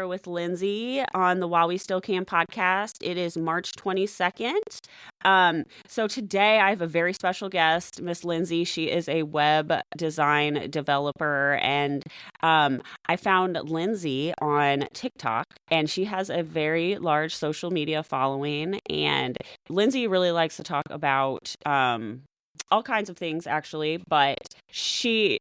with Lyndsey on the While We Still Can podcast. It is March 22nd. So today I have a very special guest, Miss Lyndsey. She is a web design developer, and I found Lyndsey on TikTok, and she has a very large social media following. And Lyndsey really likes to talk about all kinds of things, actually, but she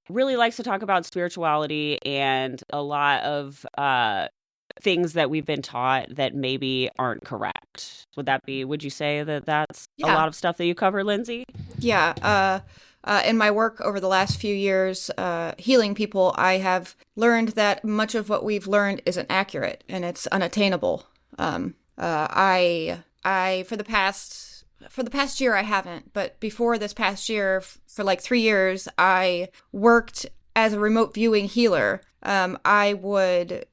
really likes to talk about spirituality and a lot of things that we've been taught that maybe aren't correct. Would you say that that's a lot of stuff that you cover, Lyndsey? Yeah. In my work over the last few years, healing people, I have learned that much of what we've learned isn't accurate and it's unattainable. For the past year, I haven't, but before this past year, for like 3 years, I worked as a remote viewing healer. I would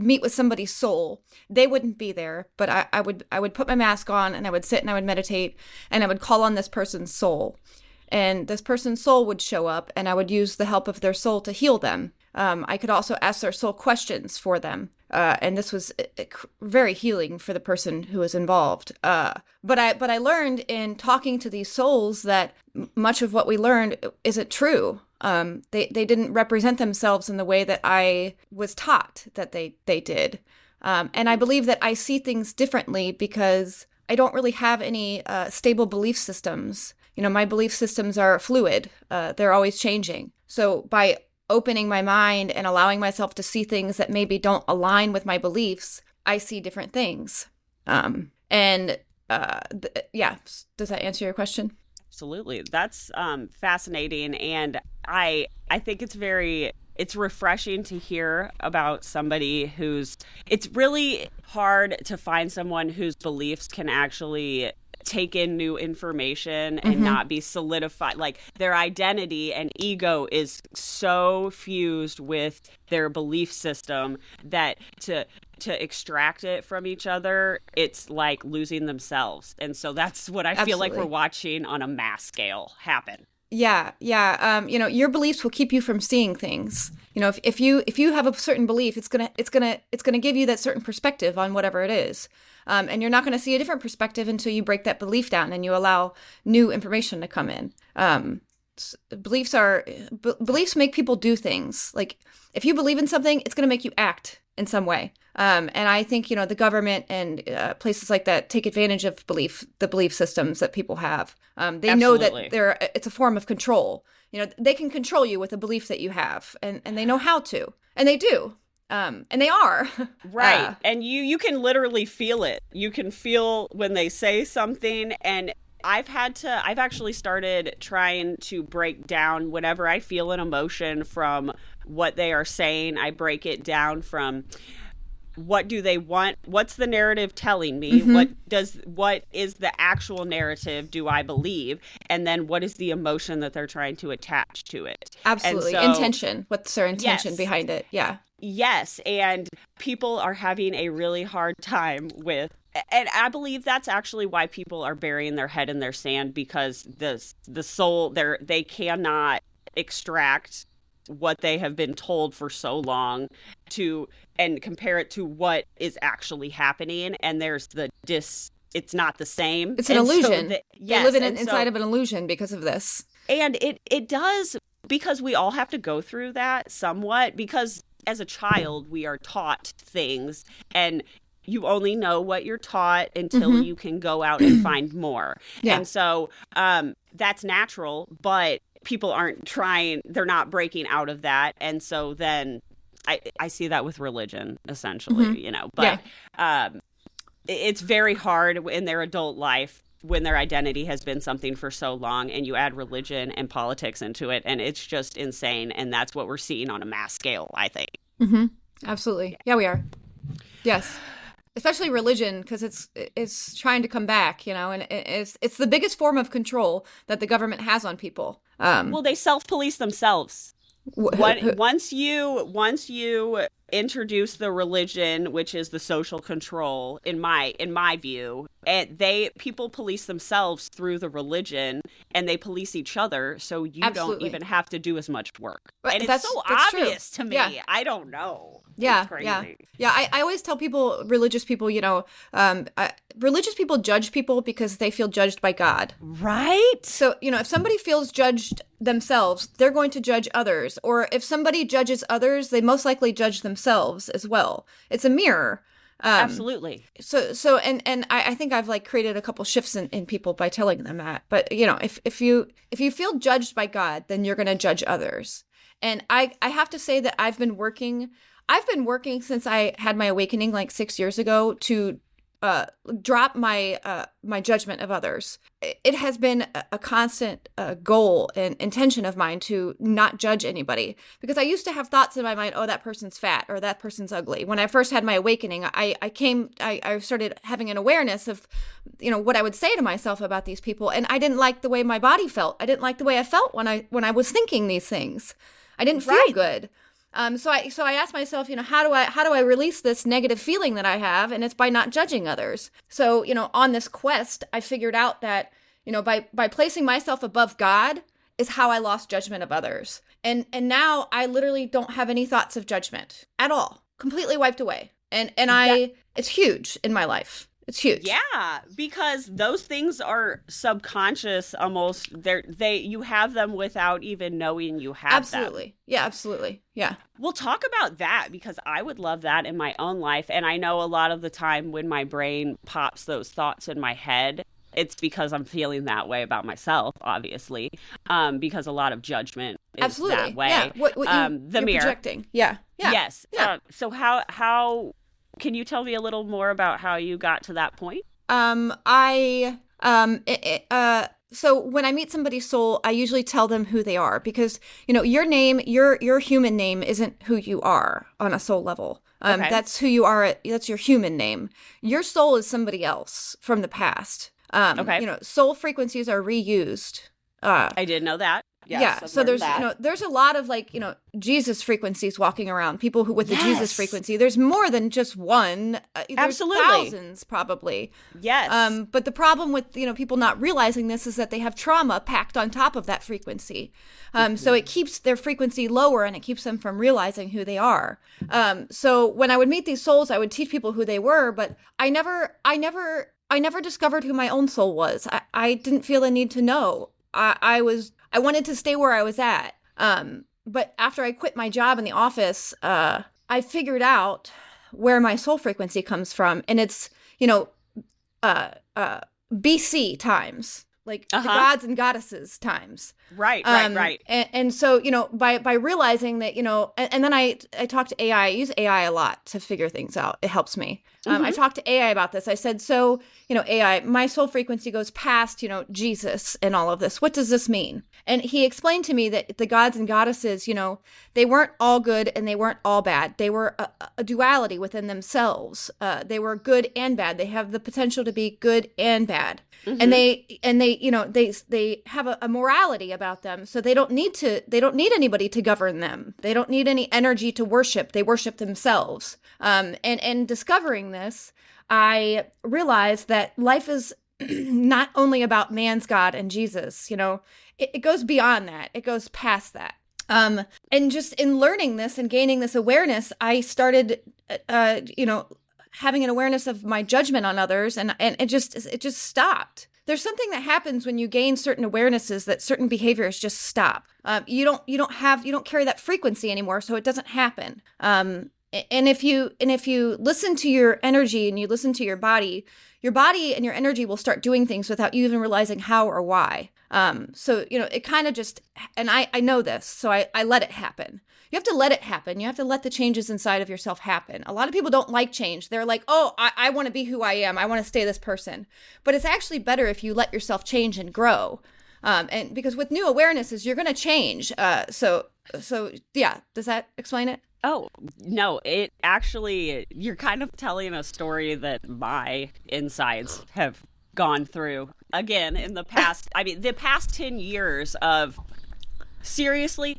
meet with somebody's soul. They wouldn't be there, but I would put my mask on and I would sit and I would meditate and I would call on this person's soul. And this person's soul would show up and I would use the help of their soul to heal them. I could also ask their soul questions for them. And this was very healing for the person who was involved. But I learned in talking to these souls that much of what we learned isn't true. They didn't represent themselves in the way that I was taught that they did. And I believe that I see things differently because I don't really have any stable belief systems. My belief systems are fluid. They're always changing. So by opening my mind and allowing myself to see things that maybe don't align with my beliefs, I see different things. Does that answer your question? Absolutely. That's fascinating. And I think it's refreshing to hear about somebody it's really hard to find someone whose beliefs can actually take in new information and not be solidified. Like their identity and ego is so fused with their belief system that to extract it from each other, it's like losing themselves. And so that's what I feel like we're watching on a mass scale happen. Yeah. Your beliefs will keep you from seeing things. If you have a certain belief, it's gonna give you that certain perspective on whatever it is. And you're not going to see a different perspective until you break that belief down and you allow new information to come in. Beliefs make people do things. Like if you believe in something, it's going to make you act in some way. And I think, the government and places like that take advantage of the belief systems that people have. They know that it's a form of control. They can control you with a belief that you have, and they know how to, and they do. And they are. Right. And you can literally feel it. You can feel when they say something. And I've actually started trying to break down whenever I feel an emotion from what they are saying. I break it down from what do they want? What's the narrative telling me? What is the actual narrative do I believe? And then what is the emotion that they're trying to attach to it? Absolutely. And so, intention. What's their intention behind it? Yeah. Yes. And people are having a really hard time with, and I believe that's actually why people are burying their head in their sand, because the soul, they cannot extract what they have been told for so long and compare it to what is actually happening. And there's it's not the same. It's an illusion. They live inside of an illusion because of this. And it does, because we all have to go through that somewhat, because as a child, we are taught things, and you only know what you're taught until you can go out and find more. Yeah. And so that's natural, but people aren't trying, they're not breaking out of that. And so then I see that with religion, essentially, but it's very hard in their adult life when their identity has been something for so long, and you add religion and politics into it, and it's just insane. And that's what we're seeing on a mass scale, I think. Absolutely. Yeah, we are. Yes. Especially religion, because it's trying to come back, and it's the biggest form of control that the government has on people. Well, they self-police themselves. Once you introduce the religion, which is the social control, in my view, and people police themselves through the religion, and they police each other, so you don't even have to do as much work. But and it's so obvious to me. Yeah. I don't know. Yeah, it's crazy. Yeah. I always tell people, religious people, religious people judge people because they feel judged by God. Right? So, if somebody feels judged themselves, they're going to judge others. Or if somebody judges others, they most likely judge themselves as well. It's a mirror. Absolutely. So, and I think I've created a couple shifts in people by telling them that. But, if you feel judged by God, then you're going to judge others. And I have to say that I've been working since I had my awakening 6 years ago to drop my my judgment of others. It has been a constant goal and intention of mine to not judge anybody, because I used to have thoughts in my mind, oh, that person's fat or that person's ugly. When I first had my awakening, I started having an awareness of what I would say to myself about these people, and I didn't like the way my body felt. I didn't like the way I felt when I was thinking these things. I didn't feel good. So I asked myself, how do I release this negative feeling that I have? And it's by not judging others. So, on this quest, I figured out that, by placing myself above God is how I lost judgment of others. And now I literally don't have any thoughts of judgment at all, completely wiped away. And it's huge in my life. It's huge. Yeah, because those things are subconscious almost. You have them without even knowing you have absolutely. them. Yeah, absolutely. Yeah. We'll talk about that, because I would love that in my own life. And I know a lot of the time when my brain pops those thoughts in my head, it's because I'm feeling that way about myself, obviously, because a lot of judgment is absolutely. That way. Yeah. What the you're mirror. Projecting. Yeah. Yeah. Yes. Yeah. So how can you tell me a little more about how you got to that point? So when I meet somebody's soul, I usually tell them who they are, because, your name, your human name isn't who you are on a soul level. Okay. That's who you are. That's your human name. Your soul is somebody else from the past. Okay. Soul frequencies are reused. I did know that. Yes, yeah. So there's a lot of Jesus frequencies walking around. People who with the Jesus frequency. There's more than just one. There's absolutely thousands probably. Yes. But the problem with people not realizing this is that they have trauma packed on top of that frequency. So it keeps their frequency lower, and it keeps them from realizing who they are. So when I would meet these souls, I would teach people who they were, but I never discovered who my own soul was. I didn't feel the need to know. I wanted to stay where I was at. But after I quit my job in the office, I figured out where my soul frequency comes from. And it's, BC times, the gods and goddesses times. Right. And so, by realizing that, and then I talk to AI. I use AI a lot to figure things out. It helps me. I talked to AI about this. I said, so, AI, my soul frequency goes past, Jesus and all of this. What does this mean? And he explained to me that the gods and goddesses, they weren't all good and they weren't all bad. They were a duality within themselves. They were good and bad. They have the potential to be good and bad. Mm-hmm. And they have a morality about them. So they don't need anybody to govern them. They don't need any energy to worship. They worship themselves. And discovering this, I realized that life is not only about man's God and Jesus. It goes beyond that. It goes past that. And just in learning this and gaining this awareness, I started, having an awareness of my judgment on others, and it just stopped. There's something that happens when you gain certain awarenesses that certain behaviors just stop. You don't carry that frequency anymore, so it doesn't happen. And if you listen to your energy and you listen to your body and your energy will start doing things without you even realizing how or why. So it kind of just, and I know this, so I let it happen. You have to let it happen. You have to let the changes inside of yourself happen. A lot of people don't like change. They're like, oh, I want to be who I am. I want to stay this person. But it's actually better if you let yourself change and grow. And because with new awarenesses, you're going to change. So yeah, does that explain it? Oh, no, it actually, you're kind of telling a story that my insides have gone through again in the past. I mean, the past 10 years of seriously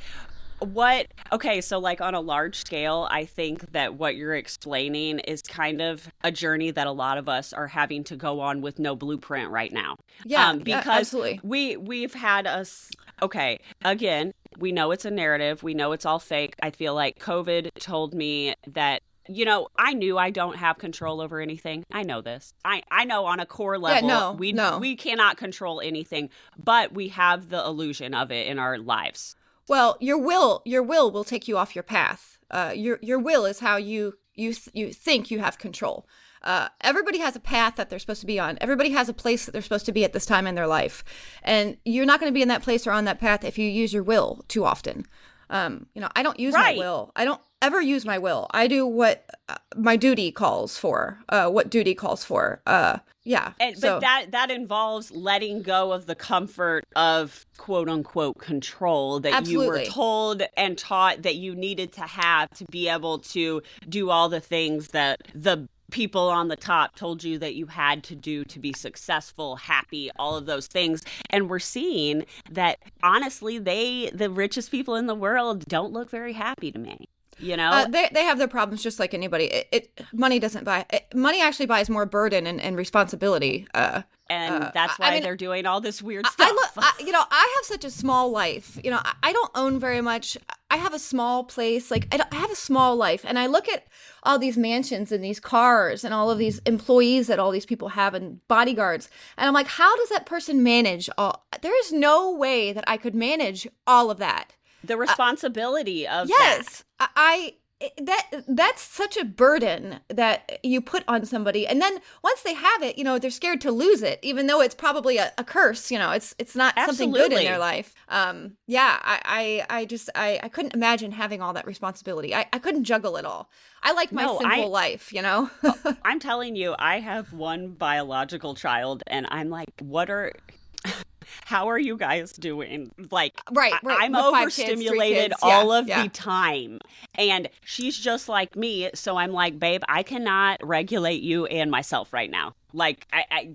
Okay, so like on a large scale, I think that what you're explaining is kind of a journey that a lot of us are having to go on with no blueprint right now. Yeah, Because absolutely. we've had us, okay, again, we know it's a narrative. We know it's all fake. I feel like COVID told me that, I knew I don't have control over anything. I know this. I know on a core level, no. we cannot control anything, but we have the illusion of it in our lives. Well, your will take you off your path. Your will is how you think you have control. Everybody has a path that they're supposed to be on. Everybody has a place that they're supposed to be at this time in their life, and you're not going to be in that place or on that path if you use your will too often. I don't use my will. I don't ever use my will. I do what my duty calls for. What duty calls for. Yeah. But that involves letting go of the comfort of quote unquote control that Absolutely. you were told and taught that you needed to have to be able to do all the things that the people on the top told you that you had to do to be successful, happy, all of those things. And we're seeing that honestly, the richest people in the world don't look very happy to me. They have their problems just like anybody. Money doesn't buy. Money actually buys more burden and responsibility. And that's why they're doing all this weird stuff. I have such a small life. I don't own very much. I have a small place. Like I have a small life, and I look at all these mansions and these cars and all of these employees that all these people have and bodyguards, and I'm like, how does that person manage all? There is no way that I could manage all of that. The responsibility of yes, that's such a burden that you put on somebody, and then once they have it, they're scared to lose it, even though it's probably a curse. It's not something good in their life. I couldn't imagine having all that responsibility. I couldn't juggle it all. I like my simple life. I'm telling you, I have one biological child, and I'm like, how are you guys doing? Like, right. I'm overstimulated all of the time. And she's just like me. So I'm like, babe, I cannot regulate you and myself right now. Like,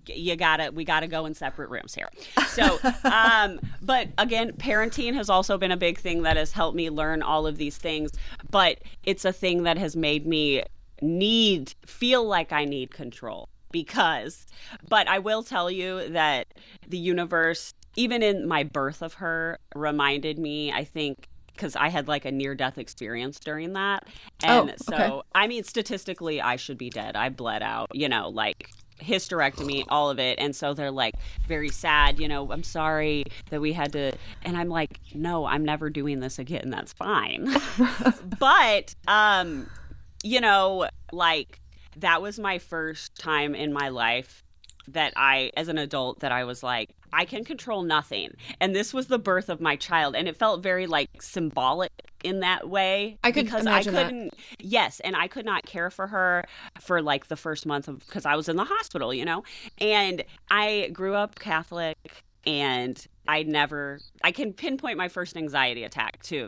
we gotta go in separate rooms here. So, but again, parenting has also been a big thing that has helped me learn all of these things. But it's a thing that has made me feel like I need control. But I will tell you that the universe, even in my birth of her, reminded me, I think, because I had like a near-death experience during that. And so, I mean, statistically, I should be dead. I bled out, like hysterectomy, all of it. And so they're like very sad, I'm sorry that we had to. And I'm like, no, I'm never doing this again. That's fine. But, like, that was my first time in my life that as an adult, that I was like, I can control nothing. And this was the birth of my child. And it felt very like symbolic in that way. I could imagine that. Yes. And I could not care for her for like the first month because I was in the hospital, and I grew up Catholic, and I can pinpoint my first anxiety attack to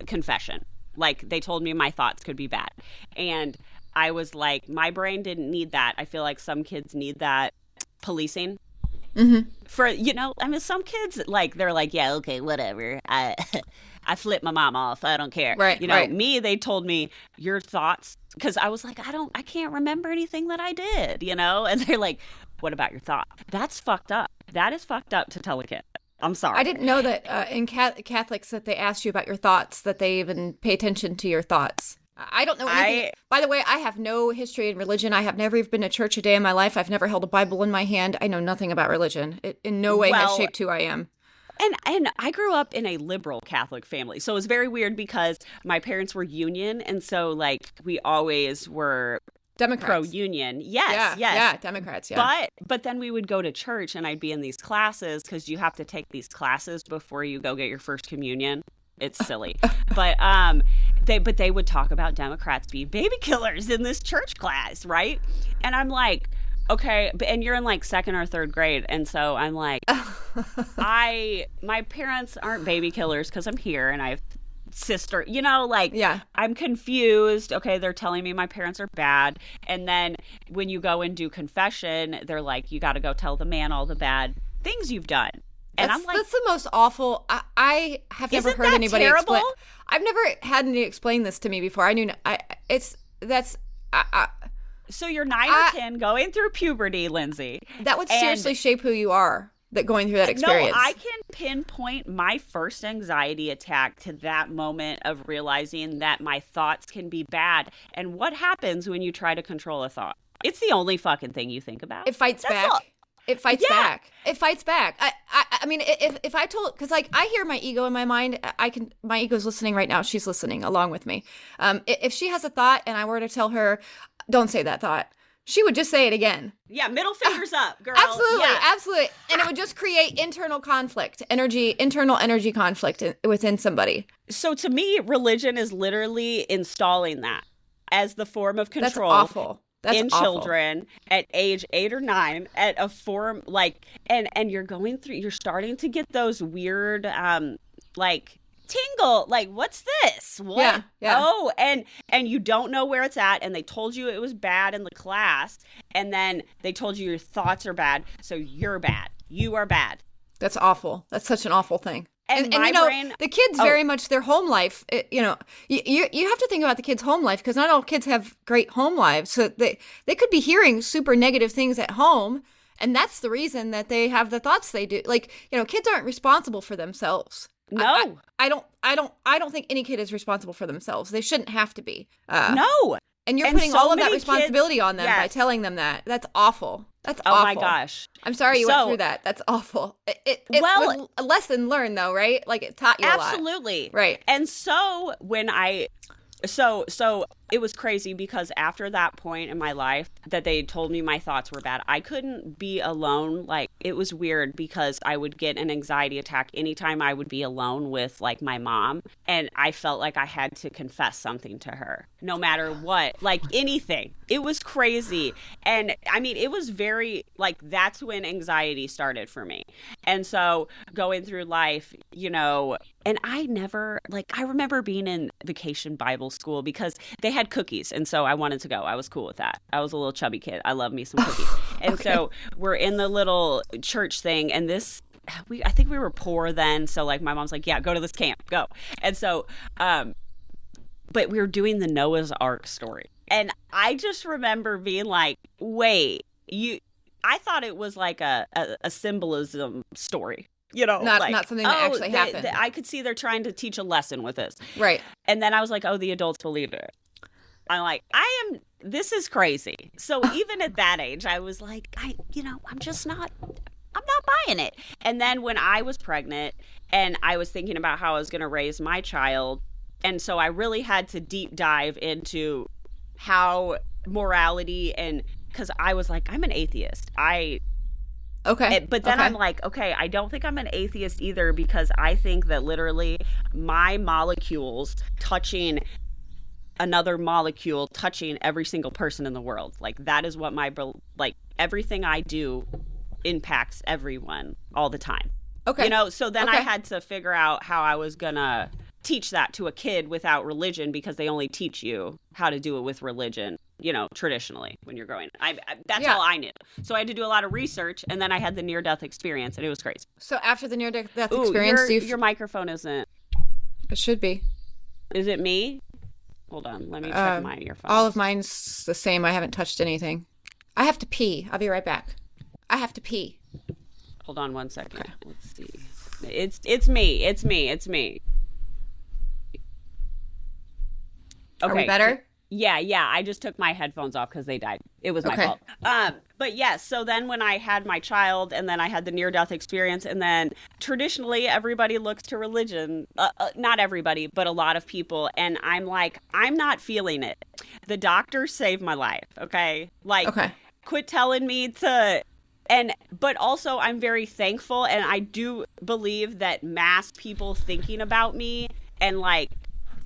confession. Like, they told me my thoughts could be bad. And I was like, my brain didn't need that. I feel like some kids need that policing. Mm-hmm. For, some kids, like, they're like, yeah, okay, whatever. I flip my mom off. I don't care. Right. Me, they told me your thoughts, because I was like, I can't remember anything that I did, and they're like, what about your thought? That's fucked up. That is fucked up to tell a kid. I'm sorry. I didn't know that in Catholics that they asked you about your thoughts, that they even pay attention to your thoughts. I don't know anything. By the way, I have no history in religion. I have never even been to church a day in my life. I've never held a Bible in my hand. I know nothing about religion. It in no way has shaped who I am. And I grew up in a liberal Catholic family. So it was very weird because my parents were Union. And so, like, we always were Democrats. Pro-union. Yes. Yeah, Democrats, yeah. But then we would go to church, and I'd be in these classes because you have to take these classes before you go get your first communion. It's silly. But they would talk about Democrats being baby killers in this church class, right? And I'm like, okay, and you're in like second or third grade, and so I'm like, my parents aren't baby killers because I'm here and I have sister, yeah. I'm confused. Okay, they're telling me my parents are bad, and then when you go and do confession, they're like, you got to go tell the man all the bad things you've done. And I'm like, that's the most awful. I have never isn't heard that anybody terrible? explain. I've never had anybody explain this to me before. I knew. So you're 9 or 10 going through puberty, Lyndsey. That would seriously shape who you are. That going through that experience. No, I can pinpoint my first anxiety attack to that moment of realizing that my thoughts can be bad. And what happens when you try to control a thought? It's the only fucking thing you think about. It fights back. It fights back. It fights back. I mean, if I told, because like I hear my ego in my mind, my ego's listening right now. She's listening along with me. If she has a thought and I were to tell her, don't say that thought, she would just say it again. Yeah, middle fingers up, girl. Absolutely, yeah. absolutely. And it would just create internal conflict, internal energy conflict within somebody. So to me, religion is literally installing that as the form of control. That's awful. That's in awful. Children at age 8 or 9 at a form like, and you're starting to get those weird, like, tingle, like, what's this? What? Yeah. Oh, and you don't know where it's at, and they told you it was bad in the class, and then they told you your thoughts are bad, so you're bad. You are bad. That's awful. That's such an awful thing. And my you know, brain, the kids very much their home life. You know, you have to think about the kids' home life because not all kids have great home lives. So they could be hearing super negative things at home, and that's the reason that they have the thoughts they do. Like, you know, kids aren't responsible for themselves. No, I don't think any kid is responsible for themselves. They shouldn't have to be. No. And you're putting all of that responsibility on them by telling them that. That's awful. That's awful. Oh my gosh. I'm sorry you went through that. That's awful. It was a lesson learned though, right? Like it taught you a lot. Absolutely. Right. And so when so it was crazy because after that point in my life that they told me my thoughts were bad, I couldn't be alone. Like, it was weird because I would get an anxiety attack anytime I would be alone with like my mom, and I felt like I had to confess something to her no matter what, like anything. It was crazy. And I mean, it was very like, that's when anxiety started for me. And so going through life, you know, and I remember being in vacation Bible school because they had cookies. And so I wanted to go. I was cool with that. I was a little chubby kid. I love me some cookies. And so we're in the little church thing. And I think we were poor then. So like my mom's like, yeah, go to this camp, go. And so, but we were doing the Noah's Ark story. And I just remember being like, wait, I thought it was like a symbolism story. You know, not something that actually happened. I could see they're trying to teach a lesson with this. Right. And then I was like, oh, the adults believe it. I'm like, this is crazy. So even at that age, I was like, I'm not buying it. And then when I was pregnant and I was thinking about how I was going to raise my child, and so I really had to deep dive into how morality, and because I was like, I'm an atheist. Okay. But then I'm like, okay, I don't think I'm an atheist either, because I think that literally my molecules touching another molecule, touching every single person in the world. Like, that is what everything I do impacts everyone all the time. Okay. You know, so then I had to figure out how I was going to teach that to a kid without religion, because they only teach you how to do it with religion, you know, traditionally when you're growing. That's all I knew. So I had to do a lot of research, and then I had the near-death experience, and it was crazy. So after the near-death experience, your microphone isn't. It should be. Is it me? Hold on, let me check my earphones. All of mine's the same. I haven't touched anything. I have to pee. I'll be right back. I have to pee. Hold on one second. Okay. Let's see. It's me. Okay. Are we better? Yeah. I just took my headphones off because they died. It was my fault. But yes, so then when I had my child, and then I had the near-death experience, and then traditionally everybody looks to religion. Not everybody, but a lot of people. And I'm like, I'm not feeling it. The doctor saved my life, okay? Like, quit telling me to... But also I'm very thankful, and I do believe that mass people thinking about me and like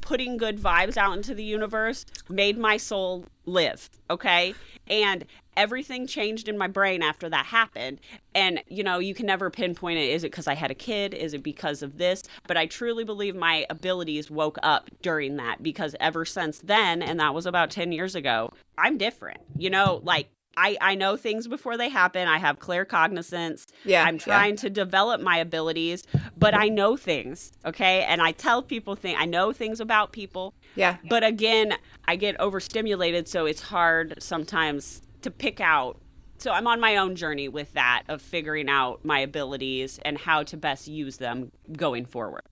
putting good vibes out into the universe made my soul live, okay? And everything changed in my brain after that happened. And, you know, you can never pinpoint it. Is it because I had a kid? Is it because of this? But I truly believe my abilities woke up during that, because ever since then, and that was about 10 years ago, I'm different. You know, like, I know things before they happen. I have clear cognizance. Yeah. I'm trying to develop my abilities, but I know things, okay? And I tell people things. I know things about people. Yeah. But again, I get overstimulated, so it's hard sometimes to pick out. So I'm on my own journey with that, of figuring out my abilities and how to best use them going forward.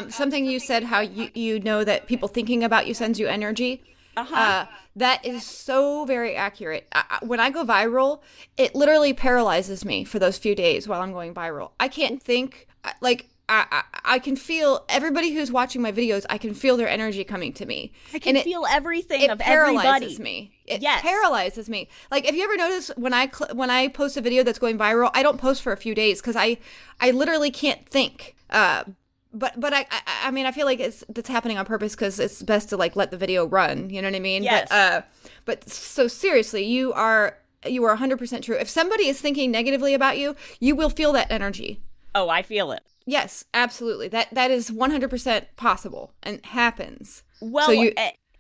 Something you said, how you know that people thinking about you sends you energy. That is so very accurate. When I go viral, it literally paralyzes me for those few days while I'm going viral. I can't think. Like, I can feel everybody who's watching my videos. I can feel their energy coming to me. I can feel everything of paralyzes everybody. Me. It paralyzes me. Like, if you ever notice when I post a video that's going viral, I don't post for a few days because I literally can't think. But I mean, I feel like that's happening on purpose because it's best to like let the video run. You know what I mean? Yes. But so seriously, you are 100% true. If somebody is thinking negatively about you, you will feel that energy. Oh, I feel it. Yes, absolutely. That is 100% possible and happens. Well,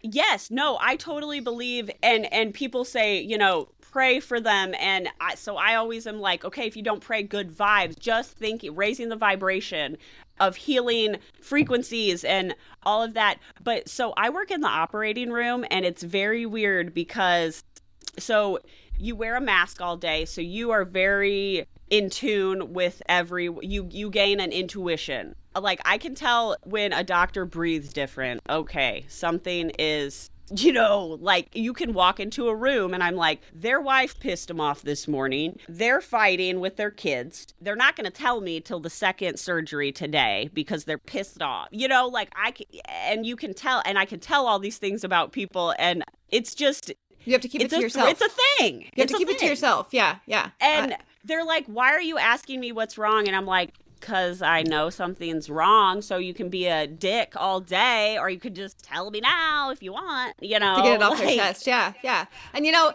yes, no, I totally believe, and people say, you know, pray for them, and I always am like, okay, if you don't pray good vibes, just thinking, raising the vibration of healing frequencies and all of that. But so I work in the operating room, and it's very weird because so you wear a mask all day, so you are very in tune with you gain an intuition. Like, I can tell when a doctor breathes different. Okay, something is, you know, like, you can walk into a room and I'm like, their wife pissed them off this morning. They're fighting with their kids. They're not going to tell me till the second surgery today because they're pissed off. You know, like, and you can tell, and I can tell all these things about people, and it's just, you have to keep it to yourself. It's a thing. You have to keep it to yourself. Yeah, yeah. And they're like, why are you asking me what's wrong? And I'm like, because I know something's wrong, so you can be a dick all day, or you could just tell me now if you want, you know. To get it off their chest, yeah, yeah. And, you know,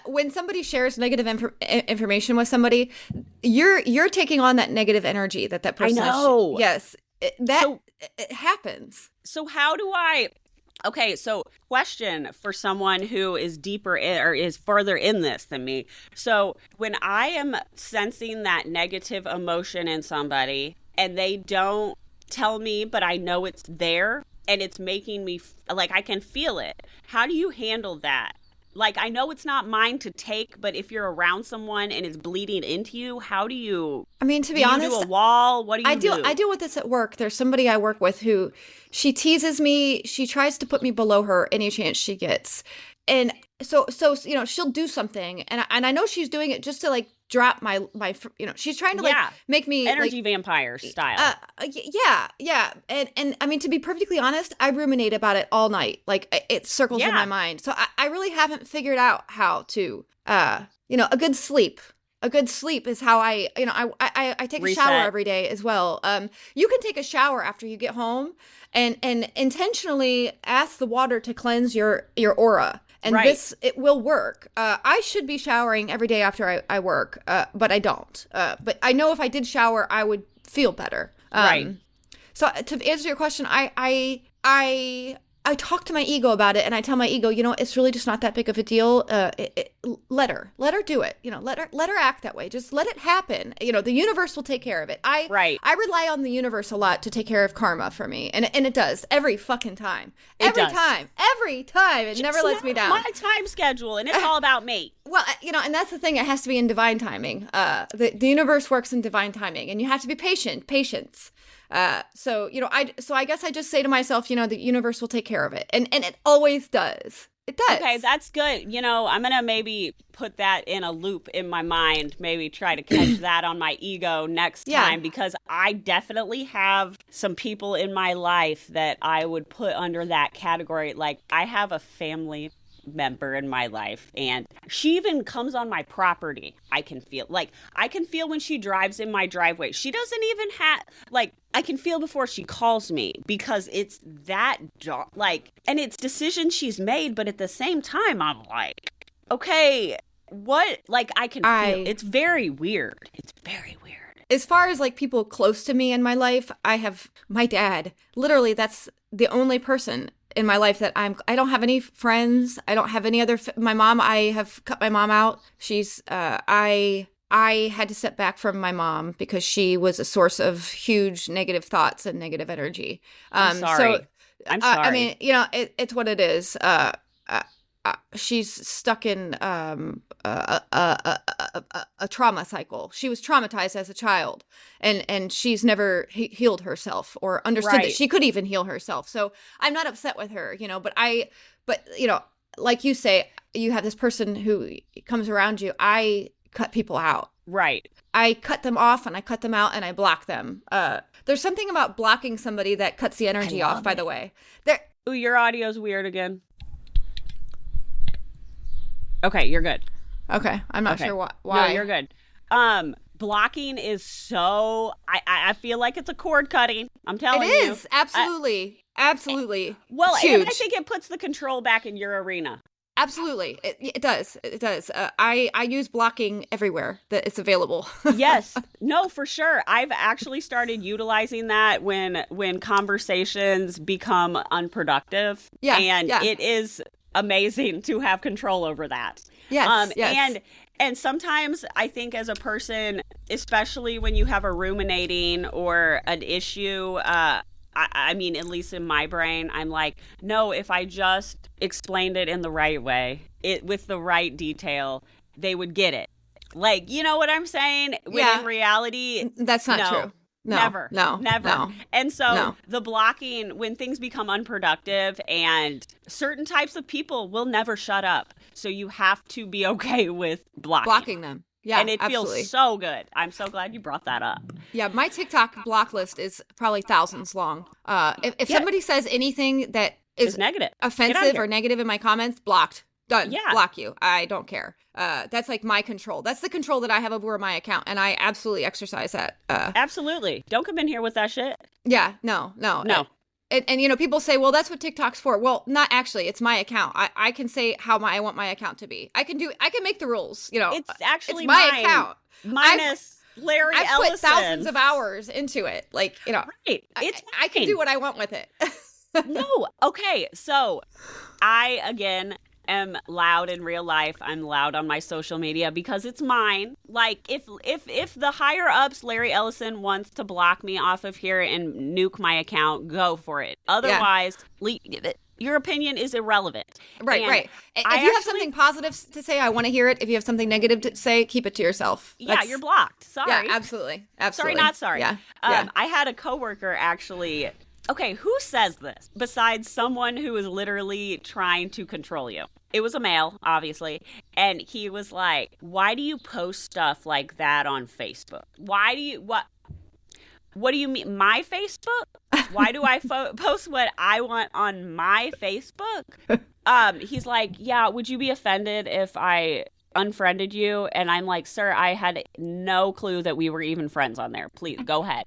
when somebody shares negative information with somebody, you're taking on that negative energy that person I know. Yes, it happens. So how do I... Okay, so question for someone who is deeper or is further in this than me. So when I am sensing that negative emotion in somebody and they don't tell me, but I know it's there and it's making me, like, I can feel it. How do you handle that? Like, I know it's not mine to take, but if you're around someone and it's bleeding into you, how do you... I mean, to be honest... do a wall? What do you do? I deal with this at work. There's somebody I work with who, she teases me. She tries to put me below her any chance she gets. And so you know, she'll do something. And I know she's doing it just to, like, drop my you know, she's trying to, like, make me... Energy like, vampire style. Yeah. And I mean, to be perfectly honest, I ruminate about it all night. Like, it circles in my mind. So I really haven't figured out how to, you know, a good sleep. A good sleep is how I take a shower every day as well. You can take a shower after you get home and intentionally ask the water to cleanse your aura. And it will work. I should be showering every day after I work, but I don't. But I know if I did shower, I would feel better. Right. So to answer your question, I talk to my ego about it, and I tell my ego, you know, it's really just not that big of a deal. Let her do it. You know, let her act that way. Just let it happen. You know, the universe will take care of it. I rely on the universe a lot to take care of karma for me, and it does every fucking time. Every time. It never lets me down. My time schedule, and it's all about me. Well, you know, and that's the thing. It has to be in divine timing. The universe works in divine timing, and you have to be patient. Patience. So, you know, I guess I just say to myself, you know, the universe will take care of it. And it always does. It does. Okay, that's good. You know, I'm going to maybe put that in a loop in my mind, maybe try to catch that on my ego next time, because I definitely have some people in my life that I would put under that category. Like, I have a family member in my life, and she even comes on my property. I can feel when she drives in my driveway. She doesn't even have, like, I can feel before she calls me, because it's that and it's decisions she's made, but at the same time I'm like, okay, what? Like, I can feel it's very weird. As far as, like, people close to me in my life, I have my dad. Literally, that's the only person in my life that I don't have any friends. I don't have any other, my mom, I have cut my mom out. She's, I had to step back from my mom because she was a source of huge negative thoughts and negative energy. I'm sorry. So, I'm sorry. I mean, it's what it is. She's stuck in a trauma cycle. She was traumatized as a child, and she's never healed herself or understood that she could even heal herself. So I'm not upset with her, but like you say, you have this person who comes around you. I cut people out. Right. I cut them off and I cut them out and I block them. There's something about blocking somebody that cuts the energy off, by the way. Ooh, your audio's weird again. Okay, you're good. Okay, I'm not sure why. No, you're good. Blocking is so, I feel like it's a cord cutting. I'm telling you. It is, absolutely. Absolutely. Well, it's huge. And I think it puts the control back in your arena. Absolutely. It does. It does. I use blocking everywhere that it's available. Yes. No, for sure. I've actually started utilizing that when conversations become unproductive. Yeah. And it is amazing to have control over that. Yes. Yes. And sometimes I think as a person, especially when you have a ruminating or an issue, I mean, at least in my brain, I'm like, no, if I just explained it in the right way, with the right detail, they would get it. Like, you know what I'm saying? When in reality, that's not true. No, never. No. And so the blocking, when things become unproductive, and certain types of people will never shut up. So you have to be okay with blocking them. Yeah, and it feels so good. I'm so glad you brought that up. Yeah, my TikTok block list is probably thousands long. If somebody says anything that is negative, offensive or negative in my comments, blocked. Done. Yeah. Block you. I don't care. That's like my control. That's the control that I have over my account, and I absolutely exercise that. Absolutely. Don't come in here with that shit. Yeah. No. And people say, well, that's what TikTok's for. Well, not actually. It's my account. I can say how I want my account to be. I can make the rules. It's actually it's my account. Minus Larry Ellison. I've put thousands of hours into it. Like, right. I can do what I want with it. No. Okay. So I, again, am loud in real life. I'm loud on my social media because it's mine. Like, if the higher ups, Larry Ellison, wants to block me off of here and nuke my account, go for it. Otherwise, your opinion is irrelevant. Right. If you have something positive to say, I want to hear it. If you have something negative to say, keep it to yourself. You're blocked. Sorry. Yeah, absolutely. Sorry, not sorry. Yeah. I had a coworker actually. Okay, who says this besides someone who is literally trying to control you? It was a male, obviously, and he was like, why do you post stuff like that on Facebook? What do you mean? My Facebook? Why do I post what I want on my Facebook? He's like, yeah, would you be offended if I unfriended you? And I'm like, sir, I had no clue that we were even friends on there. Please go ahead.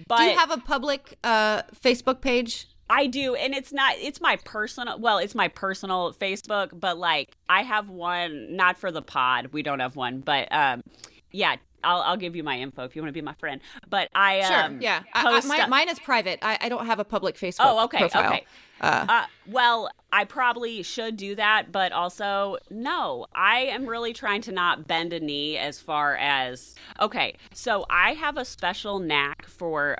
But do you have a public Facebook page? I do, and it's my personal Facebook, but like I have one, not for the pod, we don't have one, but yeah, I'll give you my info if you want to be my friend. But sure, yeah, mine is private. I don't have a public Facebook. Oh, okay, profile. Okay. Well, I probably should do that, but also, no, I am really trying to not bend a knee as far as, okay, so I have a special knack for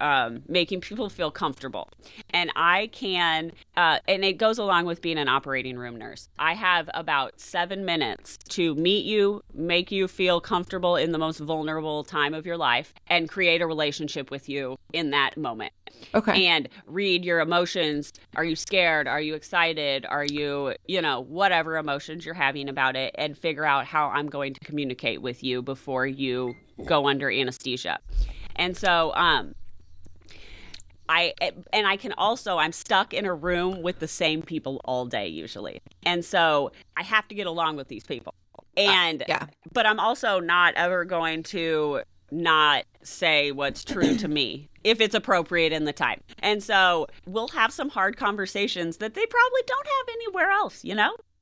making people feel comfortable. And I can, and it goes along with being an operating room nurse. I have about 7 minutes to meet you, make you feel comfortable in the most vulnerable time of your life, and create a relationship with you in that moment. Okay. And read your emotions. Are you scared? Are you excited? Are you, whatever emotions you're having about it, and figure out how I'm going to communicate with you before you go under anesthesia. And so, I'm stuck in a room with the same people all day usually. And so I have to get along with these people. And, but I'm also not ever going to not say what's true to me if it's appropriate in the time. And so we'll have some hard conversations that they probably don't have anywhere else,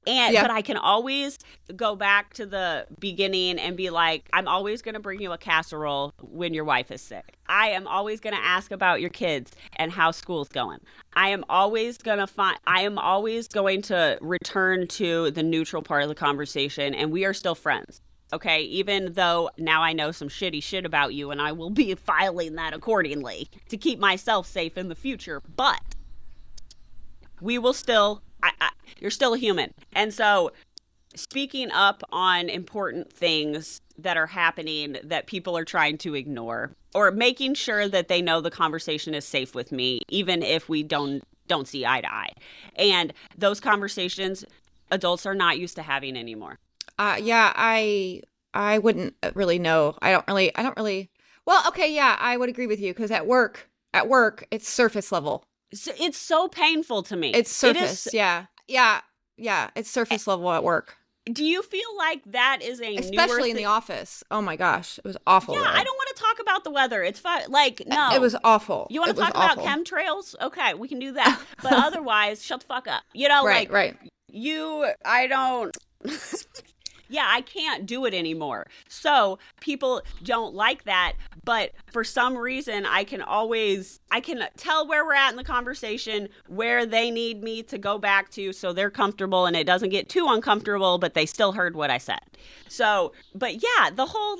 But I can always go back to the beginning and be like, I'm always going to bring you a casserole when your wife is sick. I am always going to ask about your kids and how school's going. I am always going to return to the neutral part of the conversation, and we are still friends. Okay, even though now I know some shitty shit about you, and I will be filing that accordingly to keep myself safe in the future. But we will still, you're still a human. And so speaking up on important things that are happening that people are trying to ignore, or making sure that they know the conversation is safe with me, even if we don't see eye to eye. And those conversations adults are not used to having anymore. I wouldn't really know. I don't really. Well, okay, yeah, I would agree with you because at work, it's surface level. It's so painful to me. It's surface. Yeah. It's surface level at work. Do you feel like that is especially in the office? Oh my gosh, it was awful. Yeah, I don't want to talk about the weather. It's fine. Like, no, it was awful. You want to talk about chemtrails? Okay, we can do that. But otherwise, shut the fuck up. You know, right. I don't. Yeah, I can't do it anymore. So people don't like that. But for some reason, I can tell where we're at in the conversation, where they need me to go back to so they're comfortable and it doesn't get too uncomfortable, but they still heard what I said. So, but yeah, the whole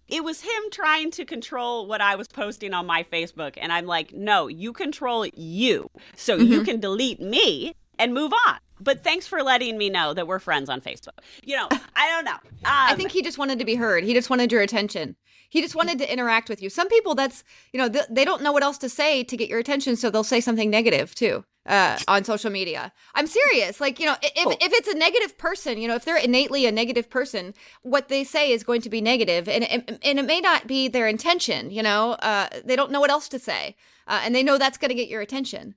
it was him trying to control what I was posting on my Facebook. And I'm like, no, you control you. So you can delete me and move on. But thanks for letting me know that we're friends on Facebook. You know, I don't know. I think he just wanted to be heard. He just wanted your attention. He just wanted to interact with you. Some people, that's, they don't know what else to say to get your attention, so they'll say something negative too on social media. I'm serious. Like, if it's a negative person, if they're innately a negative person, what they say is going to be negative, and it may not be their intention. They don't know what else to say, and they know that's going to get your attention.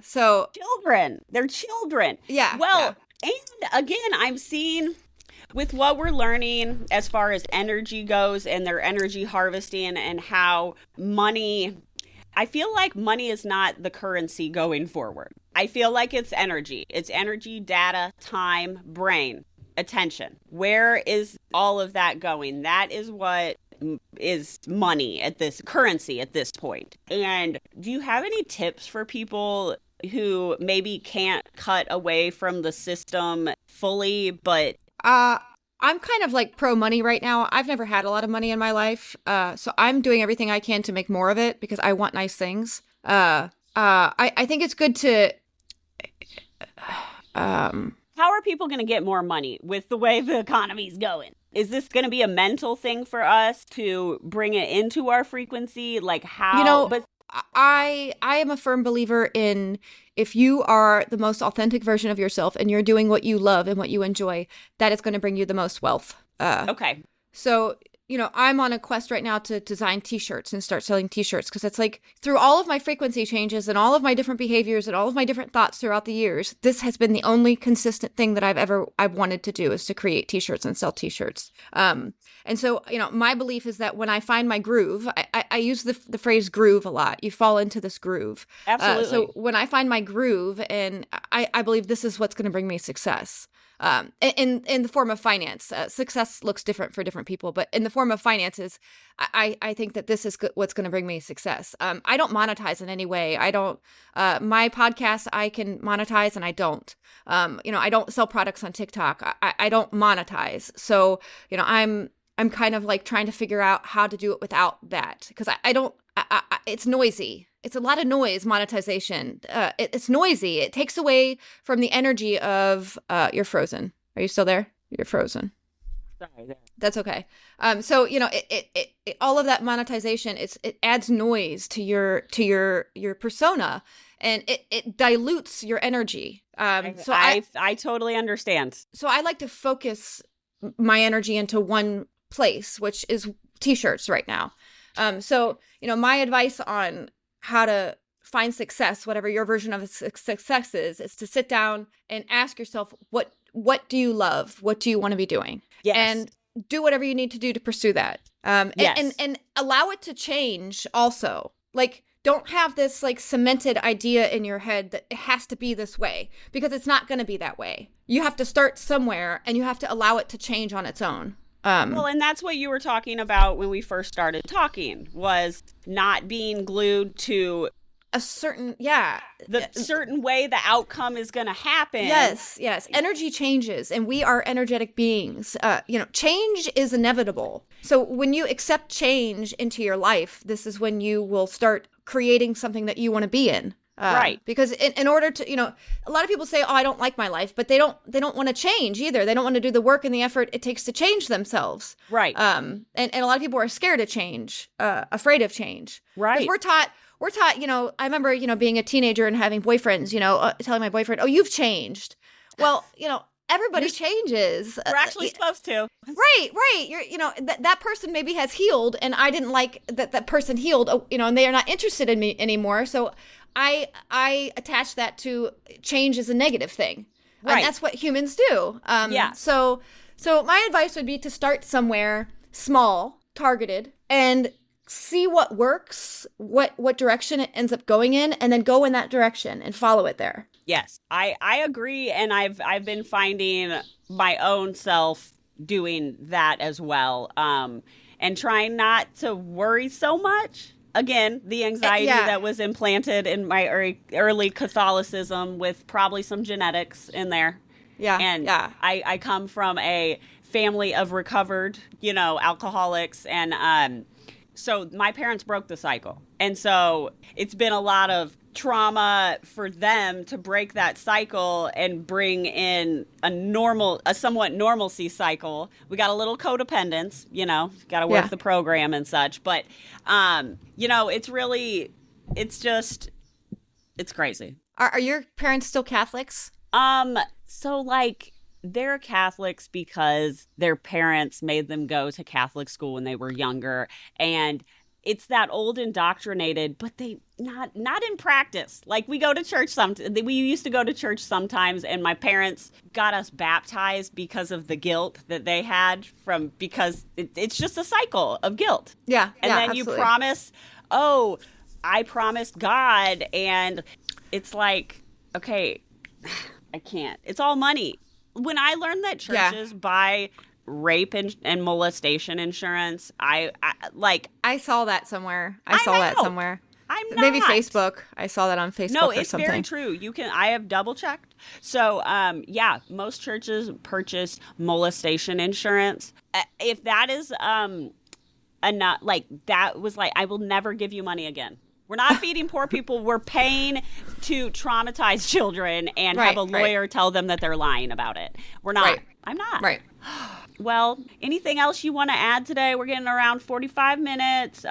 So they're children. Yeah. Well, yeah. And again, I'm seeing with what we're learning as far as energy goes and their energy harvesting and how I feel like money is not the currency going forward. I feel like it's energy. It's energy, data, time, brain, attention. Where is all of that going? That is what is money currency at this point. And do you have any tips for people who maybe can't cut away from the system fully, but I'm kind of like pro money right now. I've never had a lot of money in my life, so I'm doing everything I can to make more of it because I want nice things. I think it's good to how are people going to get more money with the way the economy's going? Is this going to be a mental thing for us to bring it into our frequency? Like how? I am a firm believer in if you are the most authentic version of yourself and you're doing what you love and what you enjoy, that is going to bring you the most wealth. Okay. So, I'm on a quest right now to design t-shirts and start selling t-shirts because it's like through all of my frequency changes and all of my different behaviors and all of my different thoughts throughout the years, this has been the only consistent thing that I've wanted to do is to create t-shirts and sell t-shirts. And so, my belief is that when I find my groove, I use the phrase groove a lot. You fall into this groove. Absolutely. So when I find my groove, and I believe this is what's going to bring me success. In the form of finance, success looks different for different people, but in the form of finances, I think that this is what's going to bring me success. I don't monetize in any way. I don't, my podcast, I can monetize and I don't, I don't sell products on TikTok. I don't monetize. So, I'm kind of like trying to figure out how to do it without that because I don't, it's noisy. It's a lot of noise, monetization. It's noisy. It takes away from the energy of, you're frozen. Are you still there? You're frozen. Sorry. There. That's okay. So, it all of that monetization, it adds noise to your persona and it dilutes your energy. So I totally understand. So I like to focus my energy into one place, which is t-shirts right now. So, my advice on how to find success, whatever your version of success is to sit down and ask yourself, what do you love? What do you want to be doing? Yes. And do whatever you need to do to pursue that. Yes. And allow it to change also. Like, don't have this like cemented idea in your head that it has to be this way, because it's not going to be that way. You have to start somewhere, and you have to allow it to change on its own. Well, and that's what you were talking about when we first started talking, was not being glued to a certain, the certain way the outcome is going to happen. Yes. Energy changes, and we are energetic beings. Change is inevitable. So when you accept change into your life, this is when you will start creating something that you want to be in. Right. Because in order to, a lot of people say, oh, I don't like my life, but they don't want to change either. They don't want to do the work and the effort it takes to change themselves. Right. And a lot of people are scared of change, afraid of change. Right. We're taught, I remember, being a teenager and having boyfriends, telling my boyfriend, oh, you've changed. Well, everybody changes. We're actually supposed to. Right. You're, that person maybe has healed, and I didn't like that person healed, and they are not interested in me anymore. So I attach that to change as a negative thing. Right. And that's what humans do. So my advice would be to start somewhere small, targeted, and see what works, what direction it ends up going in, and then go in that direction and follow it there. Yes, I agree. And I've been finding my own self doing that as well. And trying not to worry so much. Again, the anxiety that was implanted in my early Catholicism, with probably some genetics in there. I come from a family of recovered, alcoholics, and so my parents broke the cycle. And so it's been a lot of trauma for them to break that cycle and bring in a somewhat normalcy cycle. We got a little codependence, got to work the program and such. But, it's crazy. Are your parents still Catholics? So like, they're Catholics because their parents made them go to Catholic school when they were younger. And it's that old indoctrinated, but they not in practice. Like, we go to church we used to go to church sometimes, and my parents got us baptized because of the guilt that they had because it's just a cycle of guilt. Yeah. And then absolutely. you promise, oh, I promised God, and it's like, okay, I can't. It's all money. When I learned that churches buy rape and molestation insurance, I saw that somewhere. I saw that somewhere. I'm not. Maybe Facebook. I saw that on Facebook. No, or it's something. very true. I have double checked. So, most churches purchase molestation insurance. If that is enough, that was I will never give you money again. We're not feeding poor people. We're paying to traumatize children and have a lawyer tell them that they're lying about it. We're not. Right. I'm not. Right. Well, anything else you want to add today? We're getting around 45 minutes.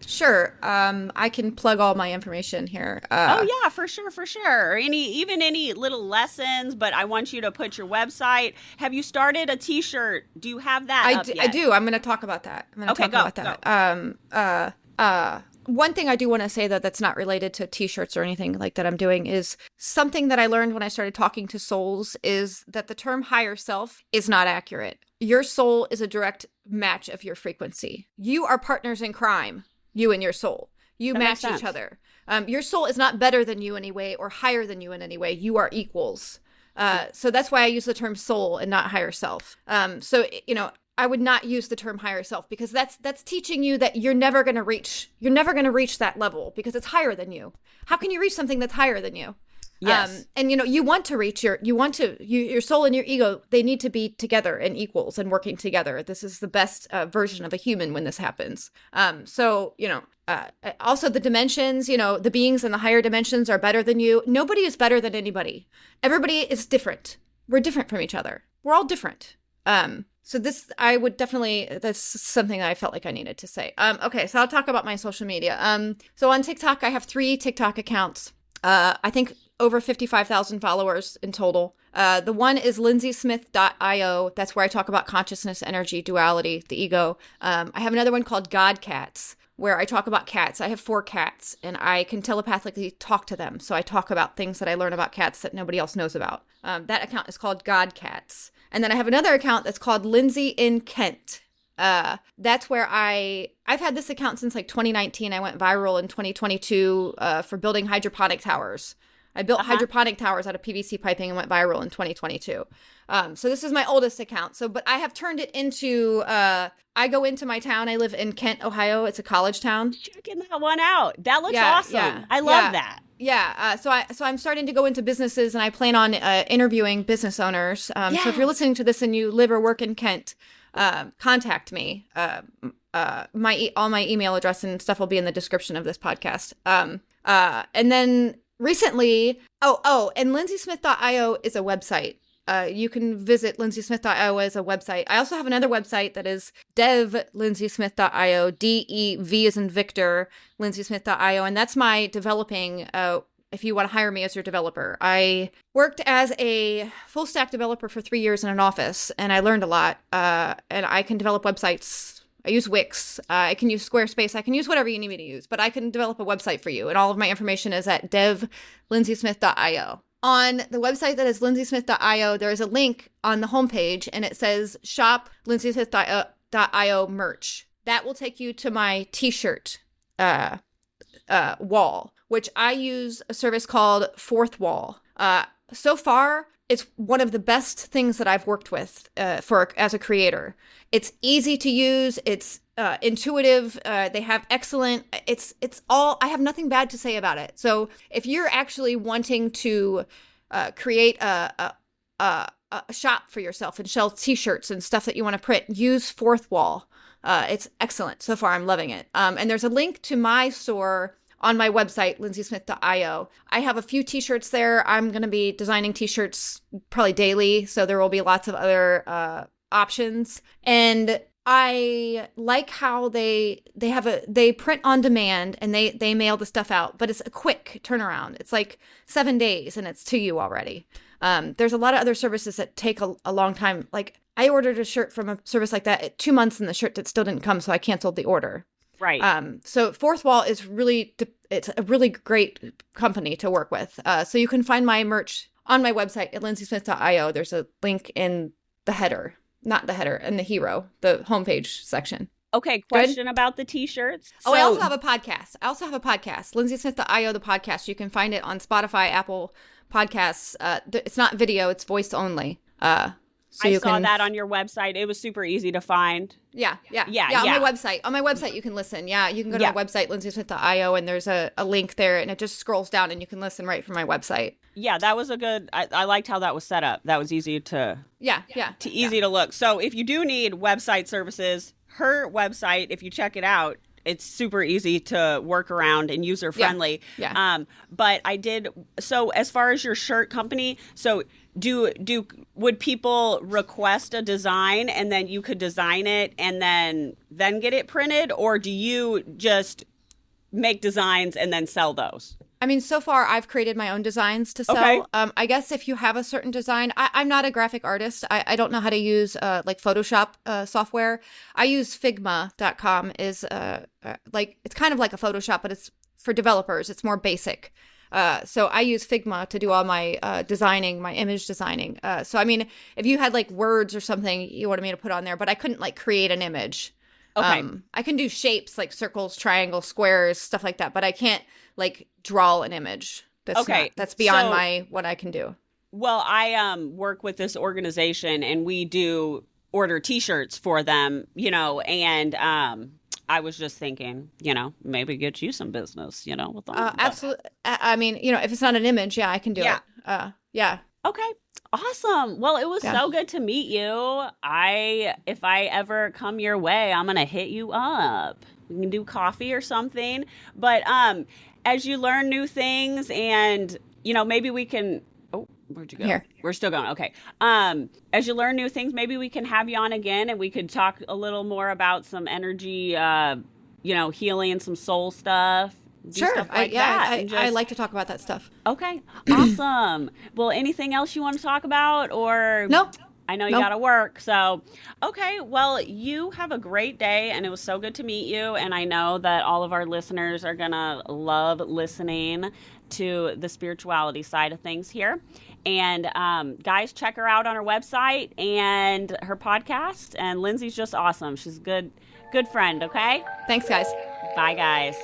Sure. I can plug all my information here. For sure. Any little lessons, but I want you to put your website. Have you started a t-shirt? Do you have that up yet? I do. I'm going to talk about that. One thing I do want to say, though, that's not related to t-shirts or anything like that I'm doing, is something that I learned when I started talking to souls, is that the term higher self is not accurate. Your soul is a direct match of your frequency. You are partners in crime, you and your soul. You match each other. Your soul is not better than you in any way or higher than you in any way. You are equals. So that's why I use the term soul and not higher self. I would not use the term higher self, because that's teaching you that you're never going to reach that level, because it's higher than you. How can you reach something that's higher than you? Yes. And you want to reach your soul and your ego, they need to be together and equals and working together. This is the best version of a human when this happens. Also the dimensions, the beings in the higher dimensions are better than you. Nobody is better than anybody. Everybody is different. We're different from each other. We're all different. So that's something I felt like I needed to say. Okay, so I'll talk about my social media. So on TikTok, I have 3 TikTok accounts. I think over 55,000 followers in total. The one is lyndseysmith.io. That's where I talk about consciousness, energy, duality, the ego. I have another one called God Cats, where I talk about cats. I have 4 cats, and I can telepathically talk to them. So I talk about things that I learn about cats that nobody else knows about. That account is called God Cats. And then I have another account that's called Lyndsey in Kent. That's where I've had this account since like 2019. I went viral in 2022 for building hydroponic towers. I built hydroponic towers out of PVC piping and went viral in 2022. So this is my oldest account. But I have turned it into, I go into my town. I live in Kent, Ohio. It's a college town. Checking that one out. That looks awesome. Yeah, I love that. Yeah. So I'm starting to go into businesses, and I plan on interviewing business owners. So if you're listening to this and you live or work in Kent, contact me. All my email address and stuff will be in the description of this podcast. And then recently, and LyndseySmith.io is a website. You can visit LyndseySmith.io as a website. I also have another website that is devLyndseySmith.io, DEV as in Victor, LyndseySmith.io, and that's my developing, if you want to hire me as your developer. I worked as a full stack developer for 3 years in an office, and I learned a lot, and I can develop websites. I use Wix. I can use Squarespace. I can use whatever you need me to use, but I can develop a website for you, and all of my information is at devLyndseySmith.io. On the website that is LyndseySmith.io, there is a link on the homepage, and it says Shop LyndseySmith.io merch. That will take you to my t-shirt wall, which I use a service called Fourth Wall. So far, it's one of the best things that I've worked with as a creator. It's easy to use. It's intuitive. They have excellent. It's all. I have nothing bad to say about it. So if you're actually wanting to create a shop for yourself and sell T-shirts and stuff that you want to print, use Fourth Wall. It's excellent so far. I'm loving it. And there's a link to my store on my website, LyndseySmith.io. I have a few T-shirts there. I'm going to be designing T-shirts probably daily, so there will be lots of other options. And I like how they print on demand and they mail the stuff out, but it's a quick turnaround. It's like 7 days and it's to you already. There's a lot of other services that take a long time. Like I ordered a shirt from a service like that at 2 months and the shirt that still didn't come, so I canceled the order. Right. So Fourth Wall is it's a really great company to work with. So you can find my merch on my website at LyndseySmith.io. There's a link in the header. Not the header, and the hero, the homepage section. Okay, question about the T-shirts. I also have a podcast. LyndseySmith.io, the podcast. You can find it on Spotify, Apple Podcasts. It's not video, it's voice only. So I saw that on your website. It was super easy to find. Yeah. On my website. On my website, you can listen. Yeah, you can go to my website, LyndseySmith.io, and there's a link there, and it just scrolls down, and you can listen right from my website. Yeah, that was a good. I liked how that was set up. That was easy to. Easy to look. So if you do need website services, her website, if you check it out, it's super easy to work around and user friendly. Yeah. But I did. So as far as your shirt company, so. Would people request a design and then you could design it and then get it printed, or do you just make designs and then sell those? I mean, so far I've created my own designs to sell. Okay. I guess if you have a certain design, I'm not a graphic artist. I don't know how to use like Photoshop software. I use Figma.com is it's kind of like a Photoshop, but it's for developers. It's more basic. So I use Figma to do all my designing, my image designing. So I mean, if you had like words or something you wanted me to put on there, but I couldn't like create an image. Okay. I can do shapes like circles, triangles, squares, stuff like that, but I can't like draw an image. That's beyond what I can do. Well, I work with this organization and we do order T-shirts for them, and I was just thinking, maybe get you some business, with them. Absolutely. I mean, if it's not an image, I can do it. Yeah. Okay. Awesome. Well, it was so good to meet you. If I ever come your way, I'm going to hit you up. We can do coffee or something. But as you learn new things and, maybe we can... Oh, where'd you go? Here. We're still going. Okay. As you learn new things, maybe we can have you on again and we could talk a little more about some energy, healing and some soul stuff. Sure. Stuff like that. I like to talk about that stuff. Okay. Awesome. Well, anything else you want to talk about or? No. I know you got to work. So, okay. Well, you have a great day and it was so good to meet you. And I know that all of our listeners are going to love listening to the spirituality side of things here. And guys, check her out on her website and her podcast. And Lyndsey's just awesome. She's a good friend, okay? Thanks, guys. Bye, guys.